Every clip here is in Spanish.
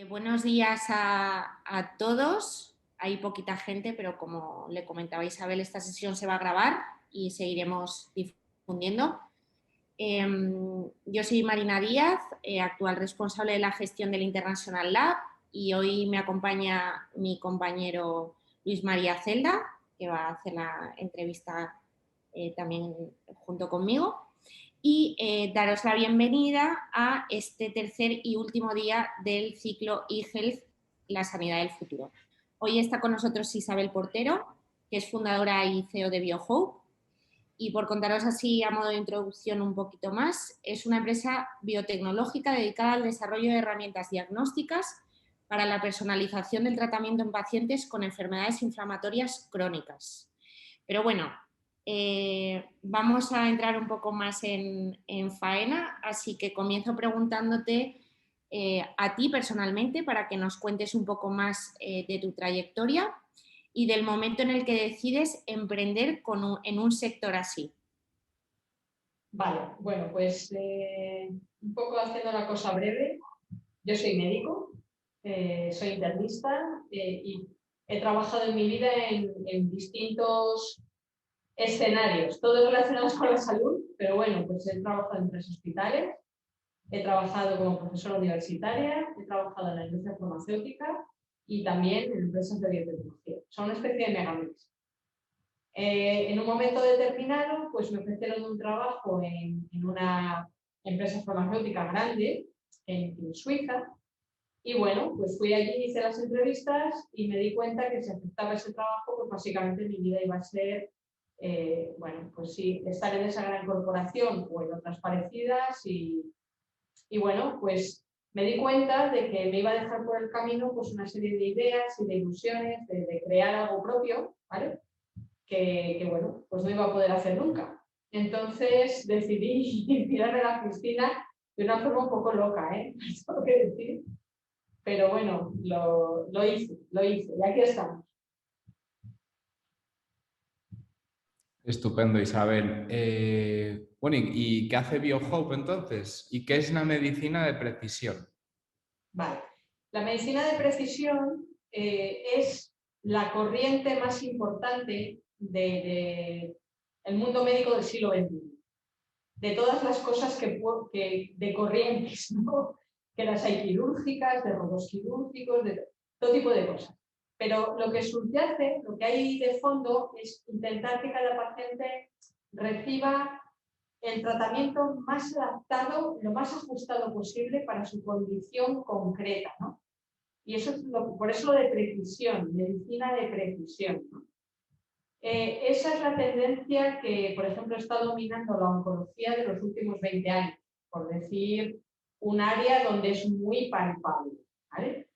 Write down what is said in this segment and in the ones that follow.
Buenos días a todos. Hay poquita gente, pero como le comentaba Isabel, esta sesión se va a grabar y seguiremos difundiendo. Yo soy Marina Díaz, actual responsable de la gestión del International Lab, y hoy me acompaña mi compañero Luis María Celda, que va a hacer la entrevista también junto conmigo. Y daros la bienvenida a este tercer y último día del ciclo eHealth, la sanidad del futuro. Hoy está con nosotros Isabel Portero, que es fundadora y CEO de BioHope. Y por contaros así a modo de introducción un poquito más, es una empresa biotecnológica dedicada al desarrollo de herramientas diagnósticas para la personalización del tratamiento en pacientes con enfermedades inflamatorias crónicas. Pero bueno, vamos a entrar un poco más en faena, así que comienzo preguntándote a ti personalmente para que nos cuentes un poco más de tu trayectoria y del momento en el que decides emprender en un sector así. Vale, bueno, pues un poco haciendo la cosa breve, yo soy médico, soy internista y he trabajado en mi vida en distintos escenarios, todos relacionados con la salud, pero bueno, pues he trabajado en 3 hospitales, he trabajado como profesora universitaria, he trabajado en la industria farmacéutica y también en empresas de biotecnología. Son una especie de megamix. En un momento determinado, pues me ofrecieron un trabajo en una empresa farmacéutica grande en Suiza y bueno, pues fui allí, hice las entrevistas y me di cuenta que si aceptaba ese trabajo, pues básicamente mi vida iba a ser, bueno, pues sí, estar en esa gran corporación o en otras parecidas y bueno, pues me di cuenta de que me iba a dejar por el camino pues una serie de ideas y de ilusiones de crear algo propio, ¿vale? Que, bueno, pues no iba a poder hacer nunca. Entonces decidí tirarme a la piscina de una forma un poco loca, ¿eh? Tengo que decir. Pero bueno, lo hice y aquí estamos. Estupendo, Isabel. Bueno, ¿y qué hace BioHope entonces? ¿Y qué es una medicina de precisión? Vale. La medicina de precisión es la corriente más importante del mundo médico del siglo XXI. De todas las cosas de corrientes, ¿no? Que las hay quirúrgicas, de robots quirúrgicos, de todo tipo de cosas. Pero lo que subyace, lo que hay de fondo, es intentar que cada paciente reciba el tratamiento más adaptado, lo más ajustado posible para su condición concreta, ¿no? Y eso es por eso lo de precisión, medicina de precisión, ¿no? Esa es la tendencia que, por ejemplo, está dominando la oncología de los últimos 20 años, por decir un área donde es muy palpable, ¿vale?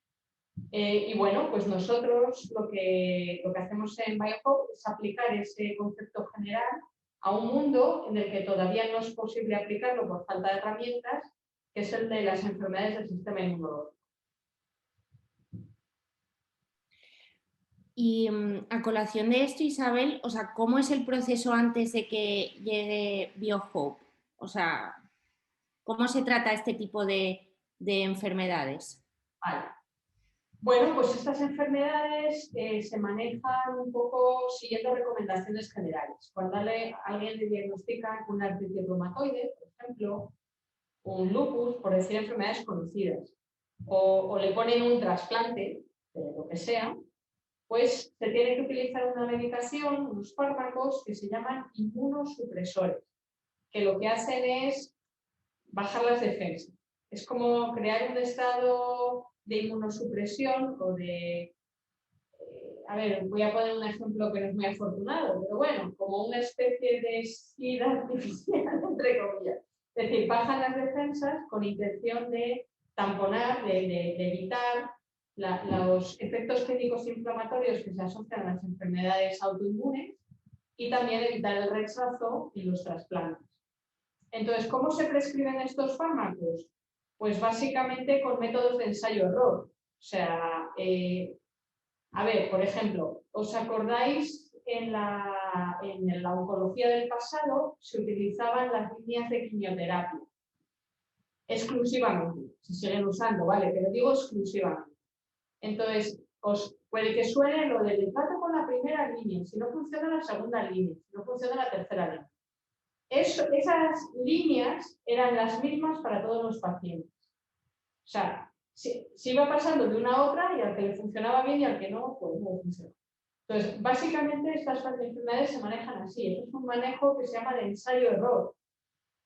Y bueno, pues nosotros lo que hacemos en BioHope es aplicar ese concepto general a un mundo en el que todavía no es posible aplicarlo por falta de herramientas, que es el de las enfermedades del sistema inmunológico. Y a colación de esto, Isabel, o sea, ¿cómo es el proceso antes de que llegue BioHope? O sea, ¿cómo se trata este tipo de enfermedades? Vale. Bueno, pues estas enfermedades se manejan un poco siguiendo recomendaciones generales. Cuando alguien le diagnostica una artritis reumatoide, por ejemplo, un lupus, por decir enfermedades conocidas, o le ponen un trasplante, de lo que sea, pues se tiene que utilizar una medicación, unos fármacos que se llaman inmunosupresores, que lo que hacen es bajar las defensas. Es como crear un estado de inmunosupresión o de... a ver, voy a poner un ejemplo que no es muy afortunado, pero bueno, como una especie de SIDA artificial, entre comillas. Es decir, bajan las defensas con intención de tamponar, de evitar los efectos clínicos inflamatorios que se asocian a las enfermedades autoinmunes y también evitar el rechazo y los trasplantes. Entonces, ¿cómo se prescriben estos fármacos? Pues básicamente con métodos de ensayo-error. O sea, a ver, por ejemplo, ¿os acordáis en la oncología del pasado se utilizaban las líneas de quimioterapia? exclusivamente. Se siguen usando, ¿vale? Pero digo exclusivamente. Entonces, os puede que suene lo del trato con la primera línea, si no funciona la segunda línea, si no funciona la tercera línea. Esas líneas eran las mismas para todos los pacientes. O sea, se iba pasando de una a otra y al que le funcionaba bien y al que no, pues no funcionó. Entonces, básicamente estas enfermedades se manejan así. Esto es un manejo que se llama de ensayo-error.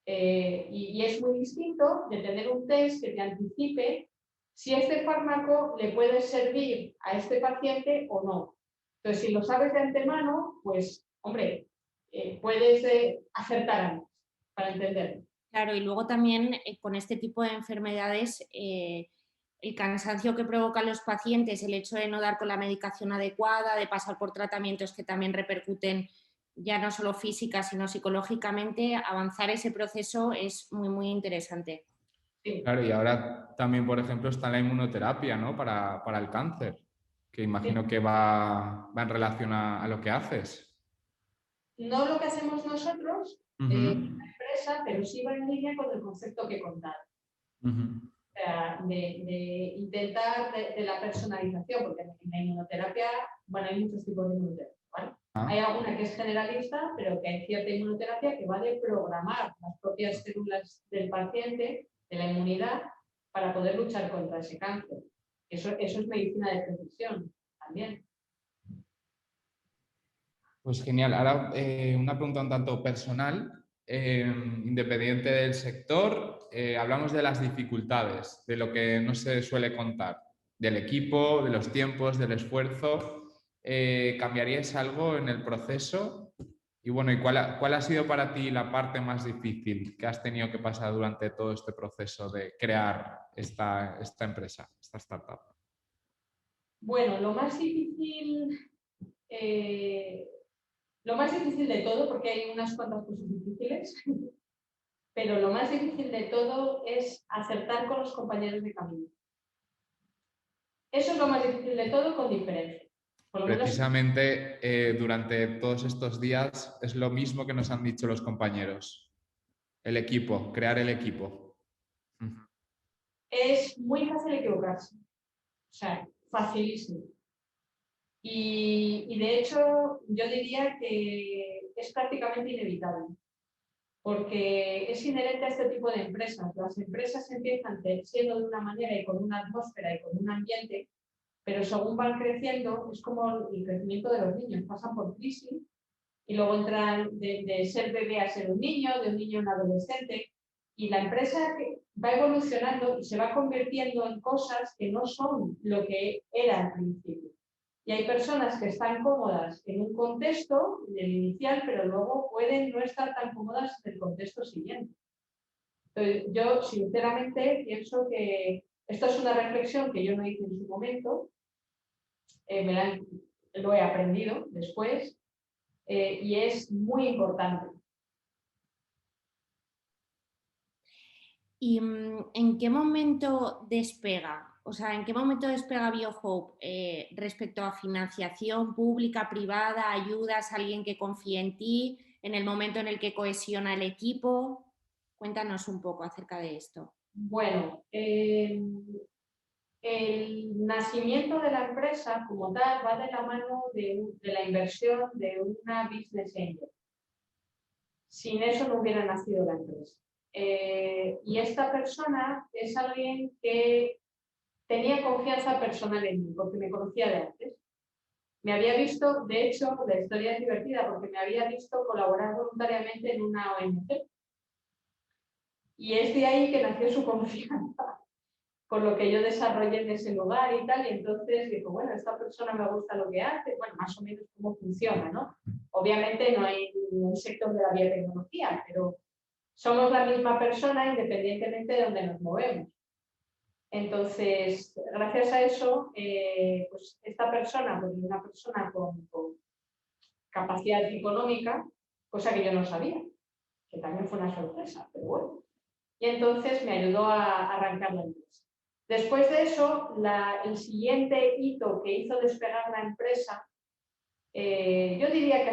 Y es muy distinto de tener un test que te anticipe si este fármaco le puede servir a este paciente o no. Entonces, si lo sabes de antemano, pues, hombre, puedes acertar antes para entenderlo. Claro, y luego también con este tipo de enfermedades, el cansancio que provocan los pacientes, el hecho de no dar con la medicación adecuada, de pasar por tratamientos que también repercuten ya no solo física, sino psicológicamente, avanzar ese proceso es muy, muy interesante. Sí. Claro, y ahora también, por ejemplo, está la inmunoterapia, ¿no? Para el cáncer, que imagino que va en relación a lo que haces. No lo que hacemos nosotros en la empresa, pero sí va en línea con el concepto que he contado. O sea, de intentar de la personalización, porque en la inmunoterapia, bueno, hay muchos tipos de inmunoterapia, ¿vale? Hay alguna que es generalista, pero que hay cierta inmunoterapia que va de programar las propias células del paciente, de la inmunidad, para poder luchar contra ese cáncer. Eso es medicina de precisión también. Pues genial. Ahora una pregunta un tanto personal. Independiente del sector, hablamos de las dificultades, de lo que no se suele contar, del equipo, de los tiempos, del esfuerzo. ¿Cambiarías algo en el proceso? Y bueno, ¿y cuál ha sido para ti la parte más difícil que has tenido que pasar durante todo este proceso de crear esta empresa, esta startup? Bueno, lo más difícil de todo, porque hay unas cuantas cosas difíciles, pero lo más difícil de todo es acertar con los compañeros de camino. Eso es lo más difícil de todo, con diferencia. Por lo Precisamente durante todos estos días es lo mismo que nos han dicho los compañeros. El equipo, crear el equipo. Es muy fácil equivocarse. O sea, facilísimo. Y de hecho, yo diría que es prácticamente inevitable, porque es inherente a este tipo de empresas. Las empresas empiezan siendo de una manera y con una atmósfera y con un ambiente, pero según van creciendo, es como el crecimiento de los niños, pasan por crisis y luego entran de ser bebé a ser un niño, de un niño a un adolescente, y la empresa va evolucionando y se va convirtiendo en cosas que no son lo que era al principio. Y hay personas que están cómodas en un contexto, en el inicial, pero luego pueden no estar tan cómodas en el contexto siguiente. Entonces, yo sinceramente pienso que esto es una reflexión que yo no hice en su momento, lo he aprendido después, y es muy importante. ¿Y en qué momento despega? O sea, ¿en qué momento despega BioHope respecto a financiación pública, privada, ayudas, alguien que confíe en ti, en el momento en el que cohesiona el equipo? Cuéntanos un poco acerca de esto. Bueno, el nacimiento de la empresa como tal va de la mano de la inversión de una business angel. Sin eso no hubiera nacido la empresa. Y esta persona es alguien que tenía confianza personal en mí, porque me conocía de antes. Me había visto, de hecho, la historia es divertida, porque me había visto colaborar voluntariamente en una ONG. Y es de ahí que nació su confianza con lo que yo desarrollé en ese lugar y tal, y entonces digo, bueno, esta persona me gusta lo que hace, bueno, más o menos cómo funciona, ¿no? Obviamente no hay un sector de la biotecnología, pero somos la misma persona independientemente de donde nos movemos. Entonces, gracias a eso, pues esta persona, pues una persona con capacidad económica, cosa que yo no sabía, que también fue una sorpresa, pero bueno. Y entonces me ayudó a arrancar la empresa. Después de eso, el siguiente hito que hizo despegar la empresa, yo diría que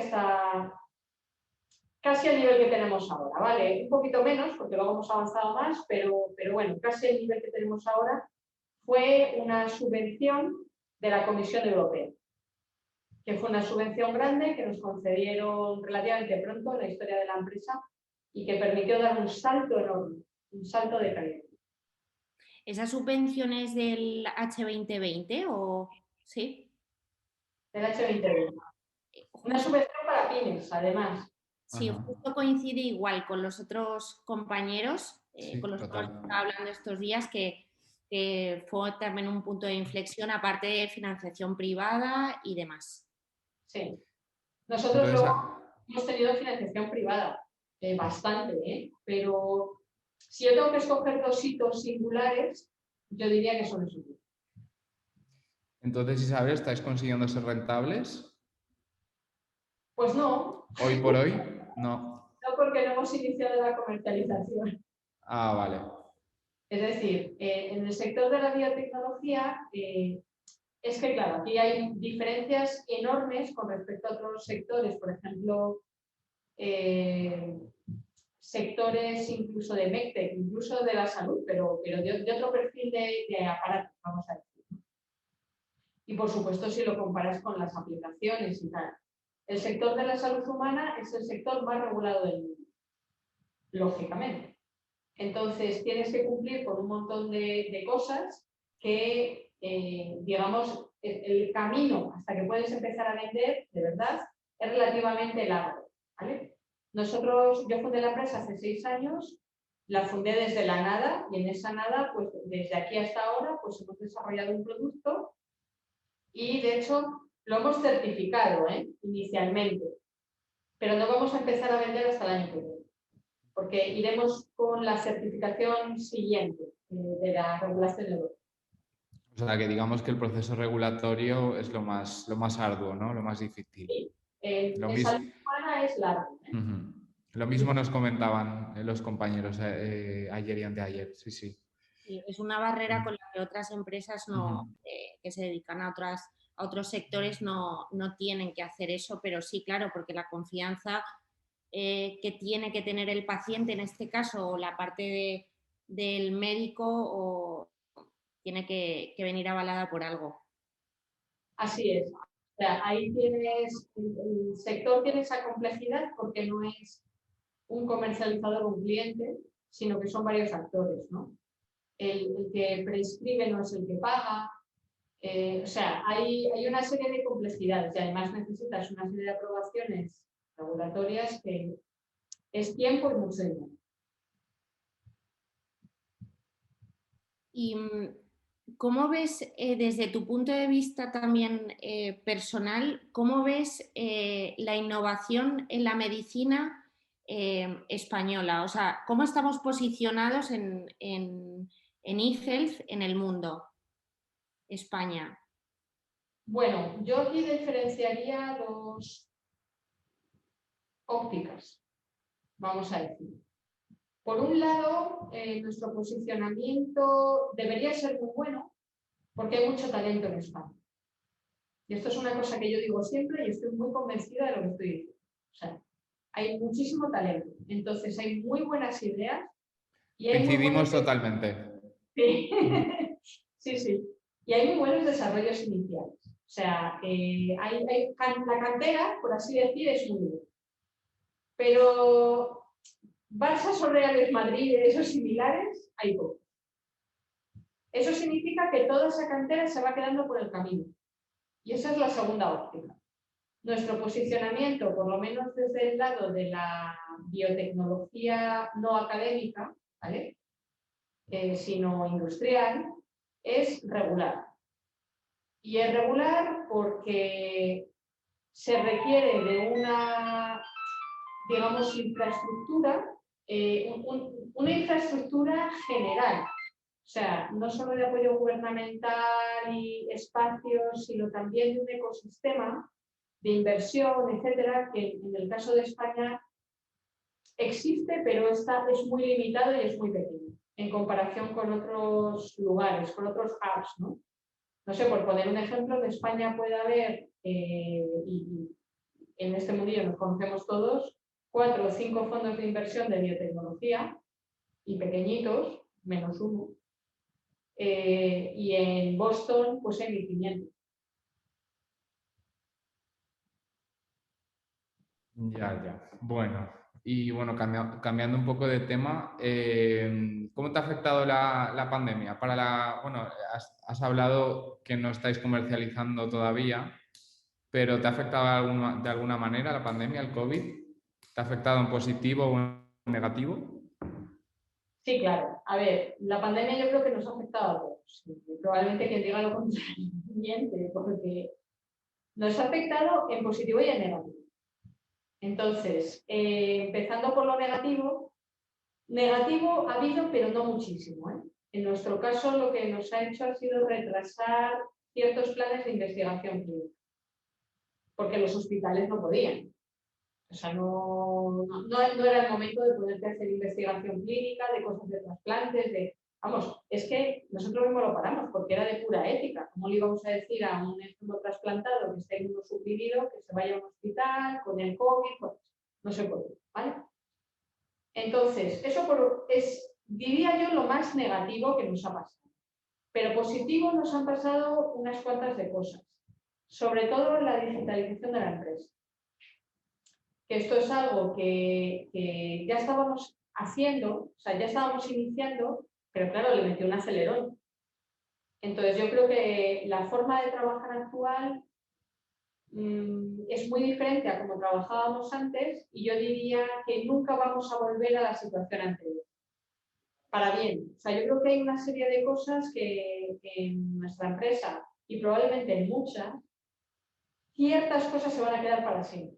casi al nivel que tenemos ahora, ¿vale? Un poquito menos, porque luego hemos avanzado más, pero bueno, casi el nivel que tenemos ahora fue una subvención de la Comisión Europea, que fue una subvención grande que nos concedieron relativamente pronto en la historia de la empresa y que permitió dar un salto enorme, un salto de calidad. ¿Esas subvenciones del H2020 o sí? Del H2020. Una subvención para pymes, además. Sí, Ajá. justo coincide igual con los otros compañeros Sí, con los que total. hemos estado hablando estos días, que fue también un punto de inflexión, aparte de financiación privada y demás. Sí. Nosotros Entonces, luego hemos tenido financiación privada, bastante, pero si yo tengo que escoger dos hitos singulares, yo diría que son esos dos. entonces, Isabel, ¿estáis consiguiendo ser rentables? Pues no, Hoy por hoy, no. no porque no hemos iniciado la comercialización. Ah, vale. Es decir, en el sector de la biotecnología, es que, claro, aquí hay diferencias enormes con respecto a otros sectores, por ejemplo, sectores incluso de MedTech, incluso de la salud, pero de otro perfil de aparatos, vamos a decir. Y por supuesto, si lo comparas con las aplicaciones y tal. El sector de la salud humana es el sector más regulado del mundo, lógicamente. Entonces, tienes que cumplir con un montón de cosas que, digamos, el camino hasta que puedes empezar a vender, de verdad, es relativamente largo, ¿vale? Yo fundé la empresa hace 6 años, la fundé desde la nada y en esa nada, pues desde aquí hasta ahora, pues hemos desarrollado un producto y de hecho lo hemos certificado, inicialmente, pero no vamos a empezar a vender hasta el año que viene, porque iremos con la certificación siguiente de la regulación europea. O sea, que digamos que el proceso regulatorio es lo más arduo, ¿no? Lo más difícil. Sí. Lo En salud humana es largo. Lo mismo nos comentaban los compañeros ayer y anteayer, sí, sí. Sí, es una barrera con la que otras empresas que se dedican a otros sectores no tienen que hacer eso, pero sí, claro, porque la confianza que tiene que tener el paciente, en este caso, o la parte del médico, tiene que venir avalada por algo. Así es. O sea, ahí tienes, el sector tiene esa complejidad porque no es un comercializador o un cliente, sino que son varios actores, ¿no? El que prescribe no es el que paga. O sea, hay una serie de complejidades y además necesitas una serie de aprobaciones regulatorias que es tiempo y mucho dinero. ¿Y cómo ves, desde tu punto de vista también personal, cómo ves la innovación en la medicina española? O sea, ¿cómo estamos posicionados en eHealth en el mundo, España? Bueno, yo aquí diferenciaría dos ópticas, vamos a decir. Por un lado, nuestro posicionamiento debería ser muy bueno porque hay mucho talento en España. Y esto es una cosa que yo digo siempre y estoy muy convencida de lo que estoy diciendo. O sea, hay muchísimo talento. Entonces, hay muy buenas ideas. Y hay Coincidimos totalmente. Sí. Sí, sí. Y hay muy buenos desarrollos iniciales. O sea, la cantera, por así decir, es muy buena. Pero Barças o Reales Madrid, esos similares, hay poco. Eso significa que toda esa cantera se va quedando por el camino. Y esa es la segunda óptica. Nuestro posicionamiento, por lo menos desde el lado de la biotecnología no académica, ¿vale? Sino industrial, es regular. Y es regular porque se requiere de una, digamos, infraestructura, una infraestructura general. O sea, no solo de apoyo gubernamental y espacios, sino también de un ecosistema de inversión, etcétera, que en el caso de España existe, pero es muy limitado y es muy pequeño en comparación con otros lugares, con otros hubs, ¿no? No sé, por poner un ejemplo, en España puede haber, y en este mundillo nos conocemos todos, 4 o 5 fondos de inversión de biotecnología y pequeñitos, menos uno. Y en Boston, pues en 1.500. Ya. Bueno, y bueno, cambiando un poco de tema, ¿cómo te ha afectado la pandemia? Bueno, has hablado que no estáis comercializando todavía, pero ¿te ha afectado de alguna manera la pandemia, el COVID? ¿Te ha afectado en positivo o en negativo? Sí, claro. A ver, la pandemia yo creo que nos ha afectado a todos. Probablemente quien diga lo contrario miente, porque nos ha afectado en positivo y en negativo. Entonces, empezando por lo negativo, negativo ha habido, pero no muchísimo, ¿eh? En nuestro caso, lo que nos ha hecho ha sido retrasar ciertos planes de investigación clínica, porque los hospitales no podían. O sea, no era el momento de poderte hacer investigación clínica, de cosas de trasplantes, Vamos, es que nosotros mismos lo paramos porque era de pura ética. ¿Cómo le íbamos a decir a un enfermo trasplantado que esté inmunosuprimido que se vaya a un hospital con el COVID? Pues no se puede, ¿vale? Entonces, eso diría yo, lo más negativo que nos ha pasado. Pero positivo nos han pasado unas cuantas de cosas. Sobre todo la digitalización de la empresa. Que esto es algo que ya estábamos haciendo, o sea, ya estábamos iniciando, pero claro, le metió un acelerón. Entonces yo creo que la forma de trabajar actual es muy diferente a como trabajábamos antes y yo diría que nunca vamos a volver a la situación anterior. Para bien. O sea, yo creo que hay una serie de cosas que en nuestra empresa y probablemente en muchas, ciertas cosas se van a quedar para siempre.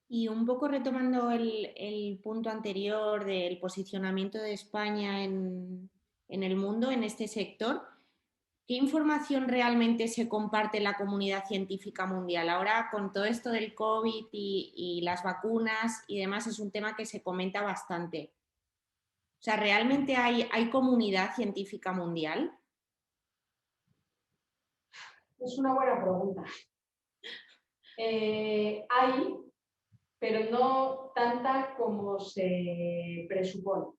Y un poco retomando el punto anterior del posicionamiento de España en el mundo, en este sector, ¿qué información realmente se comparte en la comunidad científica mundial? Ahora, con todo esto del COVID y las vacunas y demás, es un tema que se comenta bastante. O sea, ¿realmente hay comunidad científica mundial? Es una buena pregunta. Hay, pero no tanta como se presupone,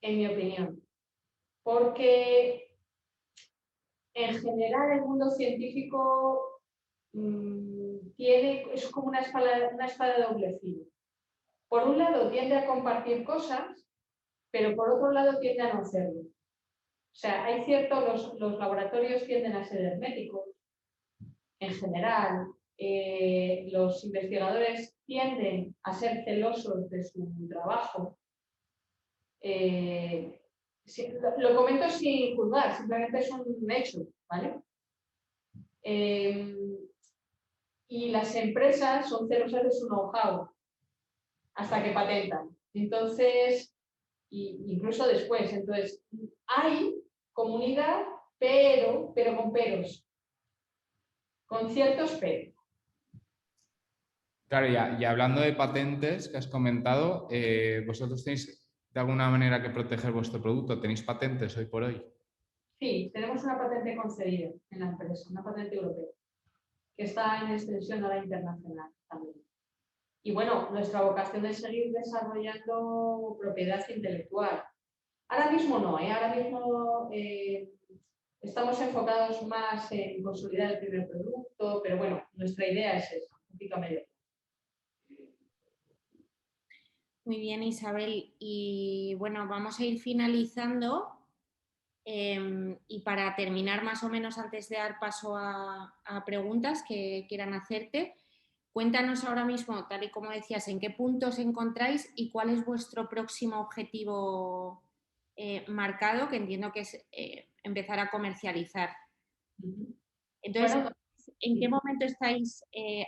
en mi opinión. Porque en general el mundo científico es como una espada de doble filo. Por un lado tiende a compartir cosas, pero por otro lado tiende a no hacerlo. O sea, hay los laboratorios tienden a ser herméticos, en general, los investigadores tienden a ser celosos de su trabajo. Lo comento sin juzgar, simplemente es un hecho, ¿vale? Y las empresas son celosas de su know-how hasta que patentan. Entonces, incluso después. Entonces, hay comunidad, pero con peros. Con ciertos peros. Claro, y hablando de patentes que has comentado, ¿vosotros tenéis de alguna manera que proteger vuestro producto? ¿Tenéis patentes hoy por hoy? Sí, tenemos una patente concedida en la empresa, una patente europea, que está en extensión a la internacional también. Y bueno, nuestra vocación es seguir desarrollando propiedad intelectual. Ahora mismo no, ahora mismo estamos enfocados más en consolidar el primer producto, pero bueno, nuestra idea es esa, un poquito a medio. Muy bien, Isabel. Y bueno, vamos a ir finalizando. Y para terminar más o menos antes de dar paso a preguntas que quieran hacerte, cuéntanos ahora mismo, tal y como decías, en qué punto os encontráis y cuál es vuestro próximo objetivo marcado, que entiendo que es empezar a comercializar. Entonces, Bueno, ¿en qué momento estáis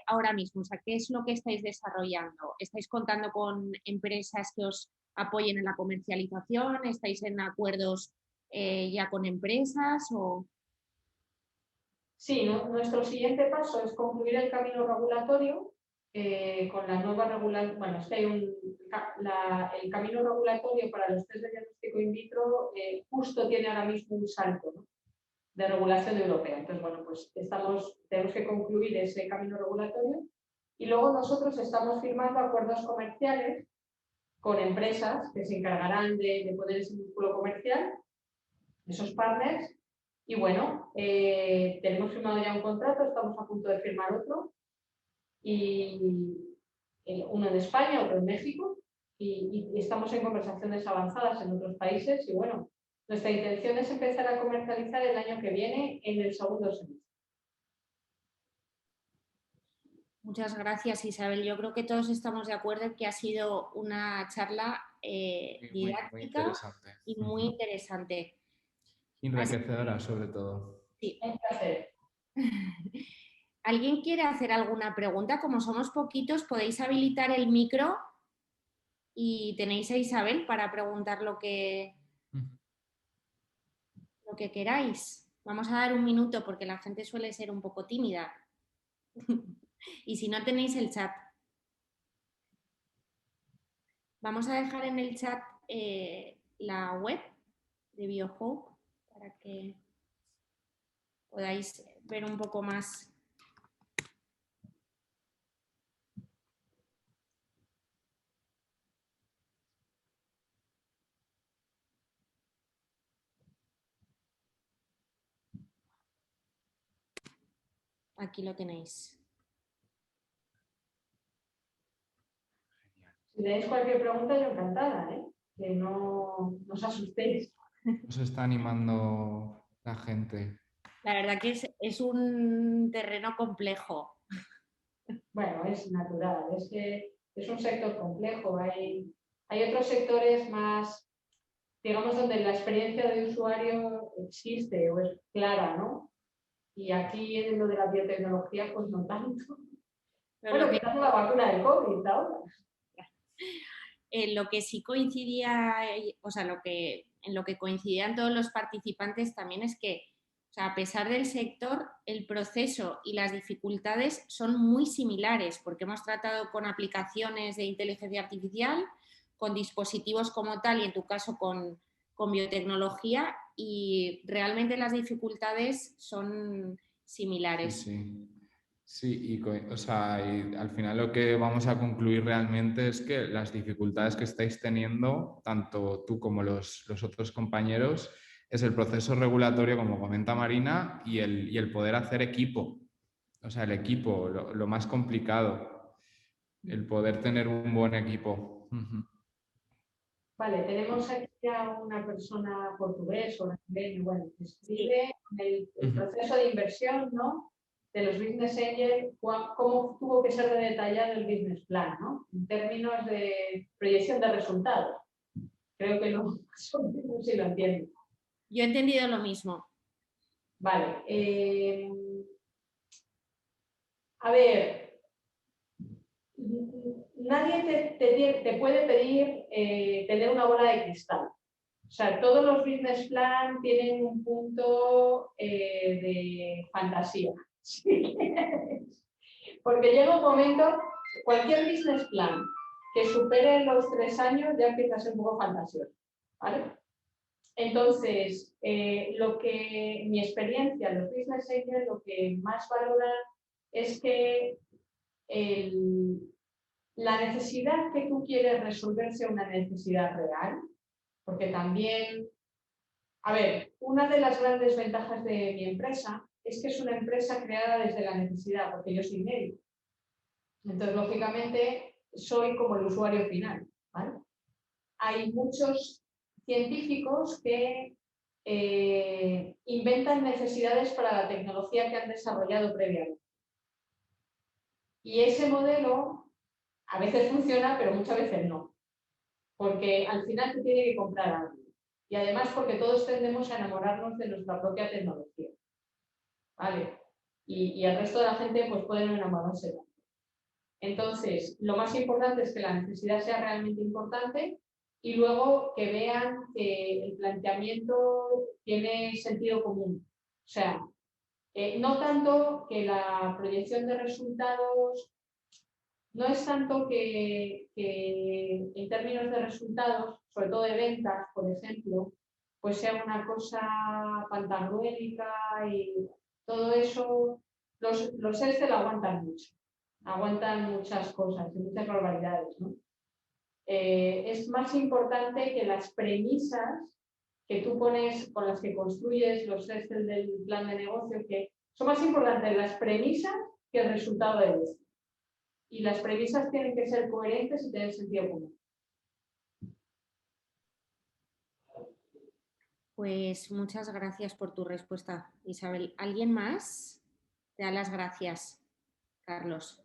ahora mismo? O sea, ¿qué es lo que estáis desarrollando? ¿Estáis contando con empresas que os apoyen en la comercialización? ¿Estáis en acuerdos ya con empresas? sí, nuestro siguiente paso es concluir el camino regulatorio con la nueva regulación. Bueno, es que hay el camino regulatorio para los test de diagnóstico in vitro justo tiene ahora mismo un salto, ¿no?, de regulación europea. Entonces, bueno, pues tenemos que concluir ese camino regulatorio Y luego nosotros estamos firmando acuerdos comerciales con empresas que se encargarán de poner ese músculo comercial, esos partners. Y bueno, tenemos firmado ya un contrato, estamos a punto de firmar otro, y uno en España, otro en México, y estamos en conversaciones avanzadas en otros países. Y bueno, nuestra intención es empezar a comercializar el año que viene, en el segundo semestre. Muchas gracias, Isabel. Yo creo que todos estamos de acuerdo en que ha sido una charla Muy didáctica interesante. y muy interesante. Enriquecedora, sobre todo. Sí. Un placer. ¿Alguien quiere hacer alguna pregunta? Como somos poquitos, podéis habilitar el micro y tenéis a Isabel para preguntar lo que queráis. Vamos a dar un minuto porque la gente suele ser un poco tímida. Y si no, tenéis el chat. Vamos a dejar en el chat la web de BioHope para que podáis ver un poco más. Aquí lo tenéis. Si tenéis cualquier pregunta, yo encantada, ¿eh? Que no os asustéis. Nos está animando la gente. La verdad que es un terreno complejo. Bueno, es natural, es que es un sector complejo. Hay otros sectores más, digamos, donde la experiencia de usuario existe o es clara, ¿no? Y aquí en lo de la biotecnología, pues no tanto. Pero Bueno, quitando la vacuna del COVID ahora. lo que sí coincidía, o sea, en lo que coincidían todos los participantes también es que, o sea, a pesar del sector, el proceso y las dificultades son muy similares, porque hemos tratado con aplicaciones de inteligencia artificial, con dispositivos como tal y en tu caso con biotecnología, y realmente las dificultades son similares. Sí. Sí, o sea, y al final lo que vamos a concluir realmente es que las dificultades que estáis teniendo, tanto tú como los otros compañeros, es el proceso regulatorio, como comenta Marina, y el poder hacer equipo. O sea, el equipo, lo más complicado, el poder tener un buen equipo. Vale, tenemos aquí a una persona portugués o brasileño, bueno, que escribe el proceso de inversión, ¿no? De los business angels, cómo tuvo que ser detallado el business plan, ¿no? En términos de proyección de resultados. Creo que no, más o menos sí lo entiendo. Yo he entendido lo mismo. Vale. A ver, nadie te puede pedir tener una bola de cristal. O sea, todos los business plan tienen un punto de fantasía. ¿Sí? Porque llega un momento, cualquier business plan que supere los 3 años ya empieza a ser un poco fantasioso, ¿vale? Entonces, mi experiencia, los business angels, lo que más valoran es que la necesidad que tú quieres resolver sea una necesidad real, porque también, a ver, una de las grandes ventajas de mi empresa es que es una empresa creada desde la necesidad, porque yo soy médico. Entonces, lógicamente, soy como el usuario final, ¿vale? Hay muchos científicos que inventan necesidades para la tecnología que han desarrollado previamente. Y ese modelo a veces funciona, pero muchas veces no. Porque al final te tiene que comprar algo. Y además porque todos tendemos a enamorarnos de nuestra propia tecnología. ¿Vale? Y el resto de la gente pues puede no enamorarse de. Entonces, lo más importante es que la necesidad sea realmente importante y luego que vean que el planteamiento tiene sentido común. O sea, no tanto que la proyección de resultados, no es tanto que en términos de resultados, sobre todo de ventas, por ejemplo, pues sea una cosa pantagruélica y todo eso, los Excel aguantan mucho, aguantan muchas cosas y muchas barbaridades, ¿no? Es más importante que las premisas que tú pones, con las que construyes los Excel del plan de negocio, que son más importantes las premisas que el resultado de esto. Y las premisas tienen que ser coherentes y tener sentido común. Pues muchas gracias por tu respuesta, Isabel. ¿Alguien más? Te da las gracias, Carlos.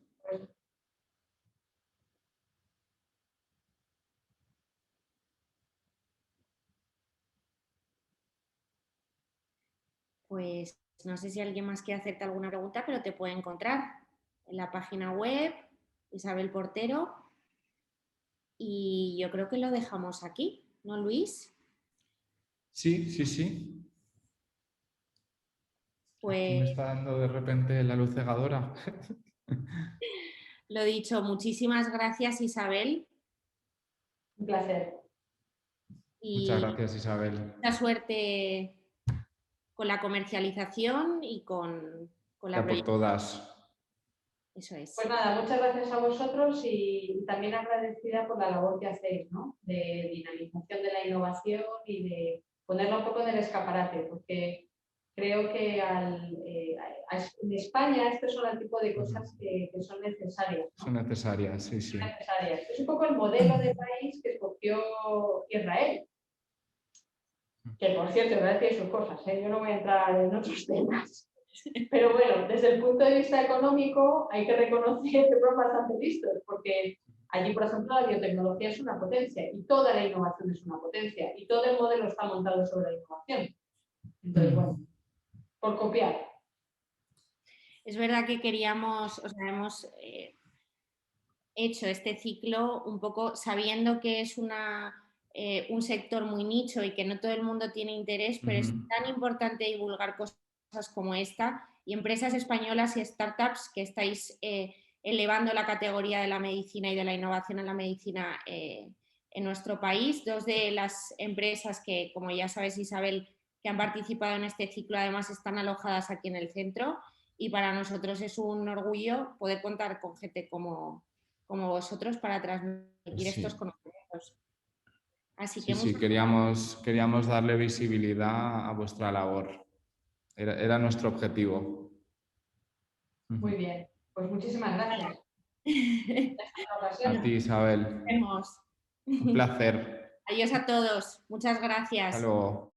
Pues no sé si alguien más quiere hacerte alguna pregunta, pero te puede encontrar en la página web, Isabel Portero. Y yo creo que lo dejamos aquí, ¿no, Luis? Sí, sí, sí. Aquí me Pues está dando de repente la luz cegadora. lo dicho, muchísimas gracias, Isabel. Un placer. Muchas Y gracias, Isabel. mucha suerte con la comercialización y con la Ya por proyección. todas. Eso es. Pues nada, muchas gracias a vosotros y también agradecida por la labor que hacéis, ¿no? De dinamización de la innovación y de ponerla un poco en el escaparate, porque creo que en España estos son el tipo de cosas que son necesarias, ¿no? Son necesarias, sí, sí. Necesarias. Es un poco el modelo de país que escogió Israel, que por cierto, Israel tiene sus cosas, ¿eh? Yo no voy a entrar en otros temas. Pero bueno, desde el punto de vista económico hay que reconocer que fueron bastante listos, porque allí, por ejemplo, la biotecnología es una potencia y toda la innovación es una potencia y todo el modelo está montado sobre la innovación. Entonces, bueno, por copiar. Es verdad que queríamos, hemos hecho este ciclo un poco sabiendo que es un sector muy nicho y que no todo el mundo tiene interés, pero es tan importante divulgar cosas como esta y empresas españolas y startups que estáis elevando la categoría de la medicina y de la innovación en la medicina en nuestro país. Dos de las empresas que, como ya sabes, Isabel, que han participado en este ciclo, además están alojadas aquí en el centro y para nosotros es un orgullo poder contar con gente como vosotros para transmitir estos conocimientos. Así que Sí, queríamos darle visibilidad a vuestra labor. Era nuestro objetivo. Muy bien, pues muchísimas gracias. A ti, Isabel. Nos vemos. Un placer. Adiós a todos. Muchas Hasta gracias. luego.